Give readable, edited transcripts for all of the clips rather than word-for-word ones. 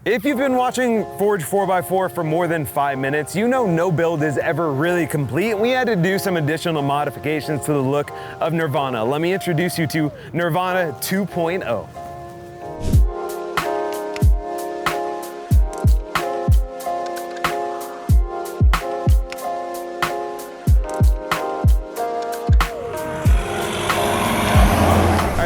If you've been watching Forge 4x4 for more than 5 minutes, you know no build is ever really complete. We had to do some additional modifications to the look of Nirvana. Let me introduce you to Nirvana 2.0.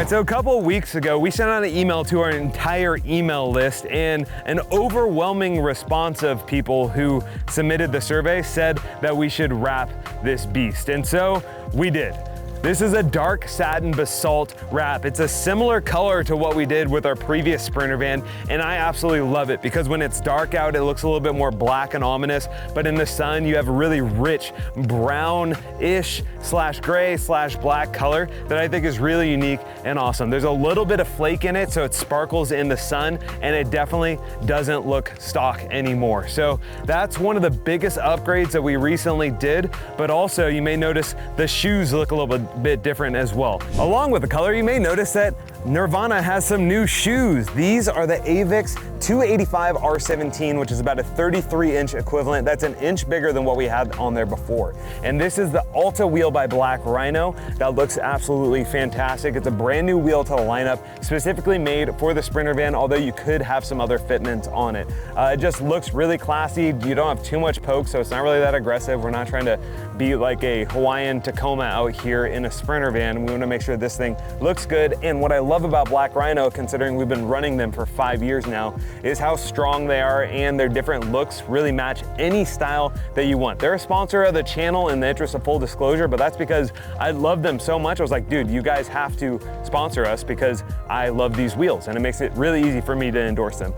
So a couple of weeks ago, we sent out an email to our entire email list, and an overwhelming response of people who submitted the survey said that we should wrap this beast. And so we did. This is a dark satin basalt wrap. It's a similar color to what we did with our previous Sprinter van, and I absolutely love it because when it's dark out, it looks a little bit more black and ominous, but in the sun, you have a really rich brown-ish / gray / black color that I think is really unique and awesome. There's a little bit of flake in it, so it sparkles in the sun, and it definitely doesn't look stock anymore. So that's one of the biggest upgrades that we recently did, but also you may notice the shoes look a little bit different as well. Along with the color, you may notice that Nirvana has some new shoes. These are the Avix 285 R17, which is about a 33-inch equivalent. That's an inch bigger than what we had on there before. And this is the Alta wheel by Black Rhino. That looks absolutely fantastic. It's a brand new wheel to the lineup, specifically made for the Sprinter van, although you could have some other fitments on it. It just looks really classy. You don't have too much poke, so it's not really that aggressive. We're not trying to be like a Hawaiian Tacoma out here in a Sprinter van. We want to make sure this thing looks good. And what I love about Black Rhino, considering we've been running them for 5 years now, is how strong they are, and their different looks really match any style that you want. They're a sponsor of the channel in the interest of full disclosure, but that's because I love them so much. I was like, dude, you guys have to sponsor us because I love these wheels, and it makes it really easy for me to endorse them.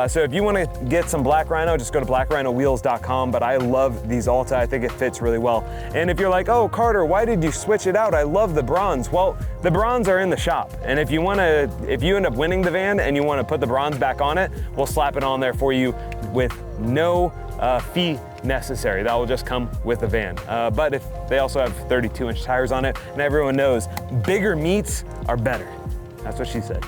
So if you want to get some Black Rhino, just go to blackrhinowheels.com, but I love these Alta. I think it fits really well. And if you're like, oh, Carter, why did you switch it out? I love the bronze. Well, the bronze are in the shop, and if you end up winning the van and you want to put the bronze back on it, we'll slap it on there for you with no fee necessary. That will just come with the van. But if they also have 32-inch tires on it, and everyone knows bigger meats are better. That's what she said.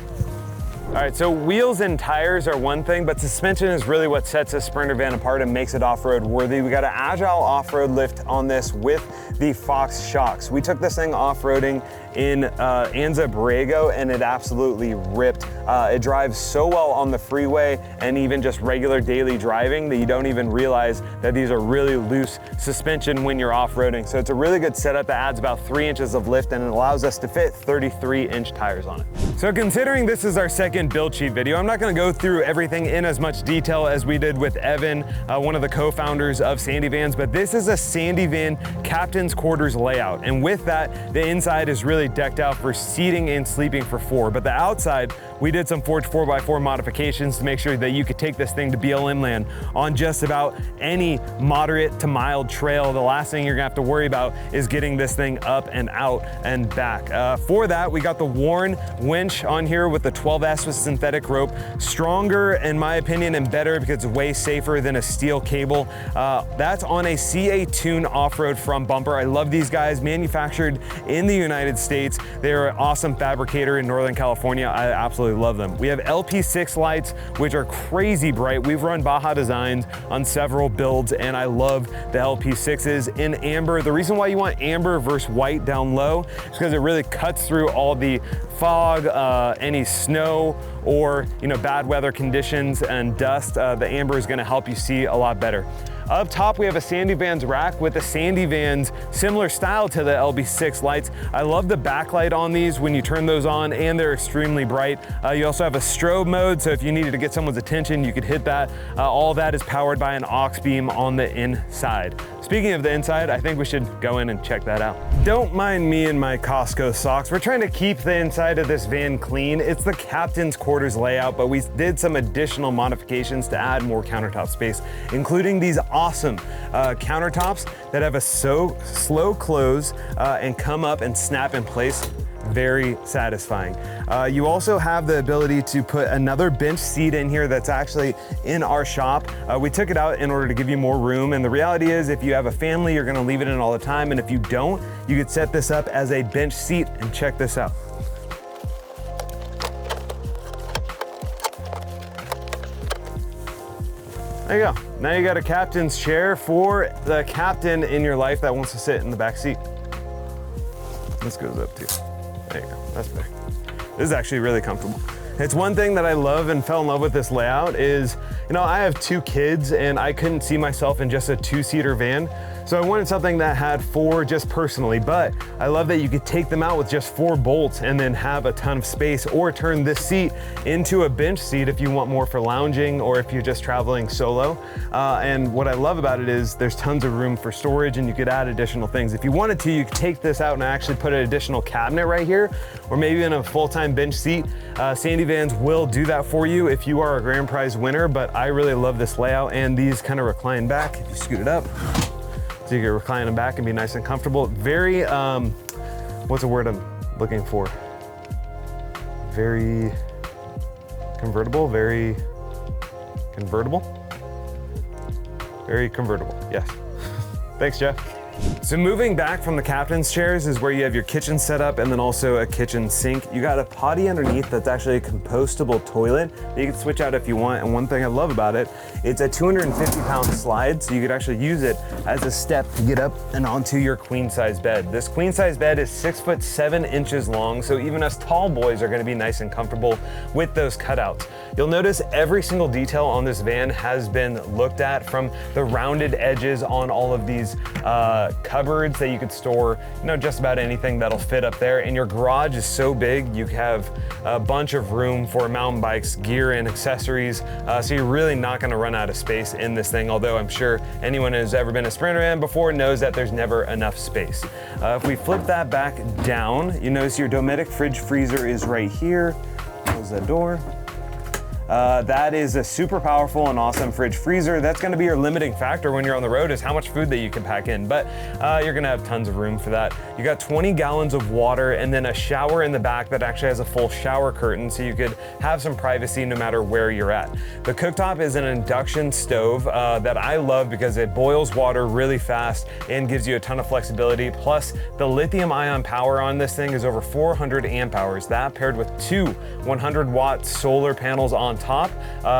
All right, so wheels and tires are one thing, but suspension is really what sets a Sprinter van apart and makes it off-road worthy. We got an agile off-road lift on this with the Fox shocks. We took this thing off-roading in Anza Borrego, and it absolutely ripped. It drives so well on the freeway and even just regular daily driving that you don't even realize that these are really loose suspension when you're off-roading. So it's a really good setup that adds about 3 inches of lift, and it allows us to fit 33-inch tires on it. So considering this is our second build sheet video, I'm not gonna go through everything in as much detail as we did with Evan, one of the co-founders of Sandy Vans, but this is a Sandy Van captain's quarters layout. And with that, the inside is really decked out for seating and sleeping for 4. But the outside, we did some Forge 4x4 modifications to make sure that you could take this thing to BLM land on just about any moderate to mild trail. The last thing you're gonna have to worry about is getting this thing up and out and back. For that, we got the Warn winch on here with the 12S with synthetic rope. Stronger, in my opinion, and better because it's way safer than a steel cable. That's on a CA Tune off-road front bumper. I love these guys, manufactured in the United States. They're an awesome fabricator in Northern California. I absolutely love them. We have LP6 lights, which are crazy bright. We've run Baja Designs on several builds, and I love the LP6s in amber. The reason why you want amber versus white down low is because it really cuts through all the fog, any snow, or bad weather conditions and dust. The amber is going to help you see a lot better. Up top, we have a Sandy Vans rack with the Sandy Vans similar style to the LB6 lights. I love the backlight on these when you turn those on, and they're extremely bright. You also have a strobe mode, so if you needed to get someone's attention, you could hit that. All that is powered by an aux beam on the inside. Speaking of the inside, I think we should go in and check that out. Don't mind me and my Costco socks. We're trying to keep the inside of this van clean. It's the captain's quarters layout, but we did some additional modifications to add more countertop space, including these awesome countertops that have a slow close and come up and snap in place. Very satisfying. You also have the ability to put another bench seat in here that's actually in our shop. We took it out in order to give you more room, and the reality is if you have a family, you're gonna leave it in all the time, and if you don't, you could set this up as a bench seat. And check this out. There you go. Now you got a captain's chair for the captain in your life that wants to sit in the back seat. This goes up too. There you go, that's better. This is actually really comfortable. It's one thing that I love and fell in love with this layout is, you know, I have 2 kids and I couldn't see myself in just a 2-seater van. So I wanted something that had 4 just personally, but I love that you could take them out with just 4 bolts and then have a ton of space, or turn this seat into a bench seat if you want more for lounging or if you're just traveling solo. And what I love about it is there's tons of room for storage and you could add additional things. If you wanted to, you could take this out and actually put an additional cabinet right here, or maybe in a full-time bench seat. Sandy Vans will do that for you if you are a grand prize winner, but I really love this layout, and these kind of recline back if you scoot it up. So you can recline them back and be nice and comfortable. Very, what's the word I'm looking for? Very convertible, very convertible? Very convertible, yes. Thanks, Jeff. So moving back from the captain's chairs is where you have your kitchen set up, and then also a kitchen sink. You got a potty underneath that's actually a compostable toilet that you can switch out if you want. And one thing I love about it, it's a 250-pound slide, so you could actually use it as a step to get up and onto your queen size bed. This queen size bed is 6'7" long, so even us tall boys are gonna be nice and comfortable with those cutouts. You'll notice every single detail on this van has been looked at, from the rounded edges on all of these cupboards that you could store, you know, just about anything that'll fit up there. And your garage is so big, you have a bunch of room for mountain bikes, gear, and accessories. So you're really not gonna run out of space in this thing, although I'm sure anyone who's ever been a Sprinter van before knows that there's never enough space. If we flip that back down, you notice your Dometic fridge freezer is right here. Close that door. That is a super powerful and awesome fridge freezer. That's gonna be your limiting factor when you're on the road, is how much food that you can pack in, but you're gonna have tons of room for that. You got 20 gallons of water, and then a shower in the back that actually has a full shower curtain, so you could have some privacy no matter where you're at. The cooktop is an induction stove that I love because it boils water really fast and gives you a ton of flexibility. Plus, the lithium ion power on this thing is over 400 amp hours. That paired with 2 100-watt solar panels on top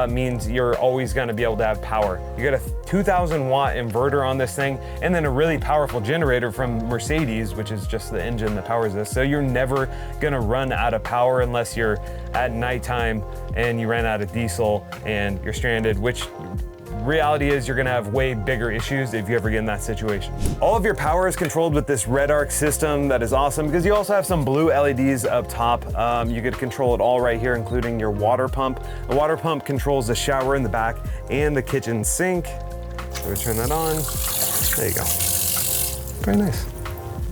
means you're always going to be able to have power. You got a 2,000-watt inverter on this thing, and then a really powerful generator from Mercedes, which is just the engine that powers this. So you're never going to run out of power unless you're at nighttime and you ran out of diesel and you're stranded, which reality is you're gonna have way bigger issues if you ever get in that situation. All of your power is controlled with this red arc system that is awesome, because you also have some blue LEDs up top. You could control it all right here, including your water pump. The water pump controls the shower in the back and the kitchen sink. So we turn that on. There you go. Very nice.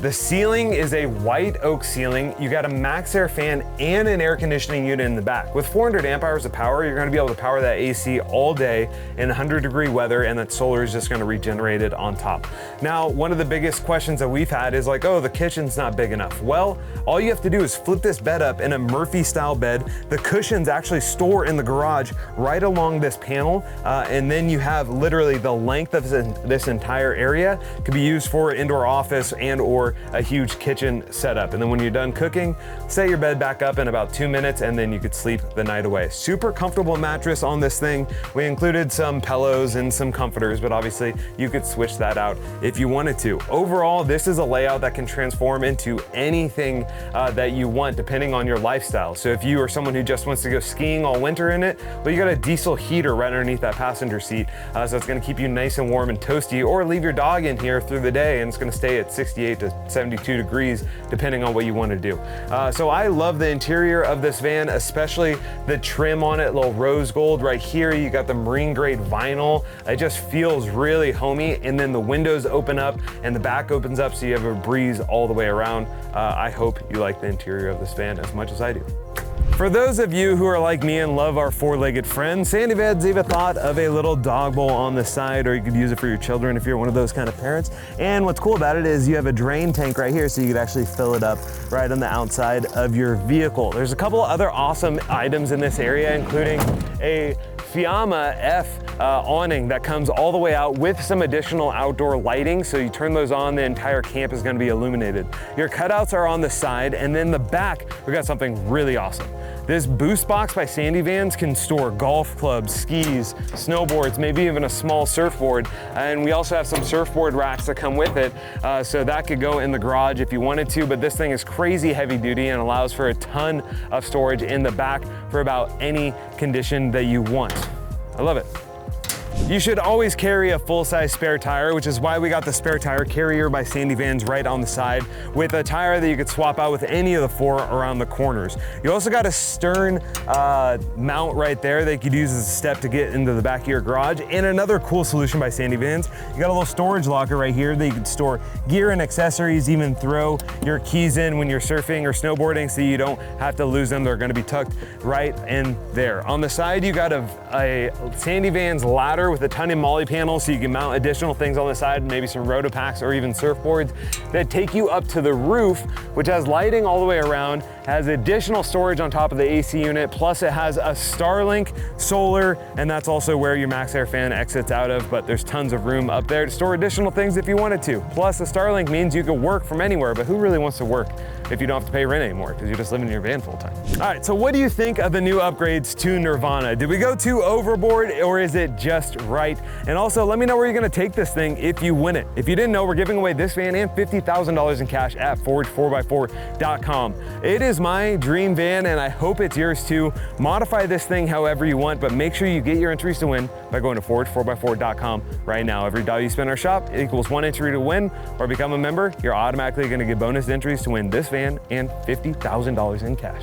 The ceiling is a white oak ceiling. You got a max air fan and an air conditioning unit in the back. With 400 amp hours of power, you're gonna be able to power that AC all day in 100-degree weather, and that solar is just gonna regenerate it on top. Now, one of the biggest questions that we've had is like, oh, the kitchen's not big enough. Well, all you have to do is flip this bed up in a Murphy-style bed. The cushions actually store in the garage right along this panel, and then you have literally the length of this entire area could be used for indoor office and or a huge kitchen setup. And then when you're done cooking, set your bed back up in about 2 minutes, and then you could sleep the night away. Super comfortable mattress on this thing. We included some pillows and some comforters, but obviously you could switch that out if you wanted to. Overall, this is a layout that can transform into anything that you want, depending on your lifestyle. So if you are someone who just wants to go skiing all winter in it, well, you got a diesel heater right underneath that passenger seat. So it's gonna keep you nice and warm and toasty, or leave your dog in here through the day and it's gonna stay at 68 to 72 degrees, depending on what you want to do. So I love the interior of this van, especially the trim on it, little rose gold right here. You got the marine grade vinyl. It just feels really homey. And then the windows open up and the back opens up, so you have a breeze all the way around. I hope you like the interior of this van as much as I do. For those of you who are like me and love our four-legged friends, Sandy Vans even thought of a little dog bowl on the side, or you could use it for your children if you're one of those kind of parents. And what's cool about it is you have a drain tank right here, so you could actually fill it up right on the outside of your vehicle. There's a couple other awesome items in this area, including a Fiamma F awning that comes all the way out with some additional outdoor lighting. So you turn those on, the entire camp is gonna be illuminated. Your cutouts are on the side, and then the back, we got something really awesome. This boost box by Sandy Vans can store golf clubs, skis, snowboards, maybe even a small surfboard. And we also have some surfboard racks that come with it. So that could go in the garage if you wanted to, but this thing is crazy heavy duty and allows for a ton of storage in the back for about any condition that you want. I love it. You should always carry a full-size spare tire, which is why we got the spare tire carrier by Sandy Vans right on the side with a tire that you could swap out with any of the 4 around the corners. You also got a stern mount right there that you could use as a step to get into the back of your garage. And another cool solution by Sandy Vans, you got a little storage locker right here that you can store gear and accessories, even throw your keys in when you're surfing or snowboarding so you don't have to lose them. They're gonna be tucked right in there. On the side, you got a Sandy Vans ladder with a ton of molly panels so you can mount additional things on the side, maybe some rotopacks or even surfboards that take you up to the roof, which has lighting all the way around, has additional storage on top of the AC unit, plus it has a Starlink solar, and that's also where your MaxxAir fan exits out of, but there's tons of room up there to store additional things if you wanted to. Plus the Starlink means you can work from anywhere, but who really wants to work if you don't have to pay rent anymore because you're just living in your van full time? All right, so what do you think of the new upgrades to Nirvana? Did we go too overboard or is it just right? And also let me know where you're gonna take this thing if you win it. If you didn't know, we're giving away this van and $50,000 in cash at forge4x4.com. It is my dream van and I hope it's yours too. Modify this thing however you want, but make sure you get your entries to win by going to forge4x4.com right now. Every dollar you spend in our shop equals 1 entry to win, or become a member, you're automatically gonna get bonus entries to win this van and $50,000 in cash.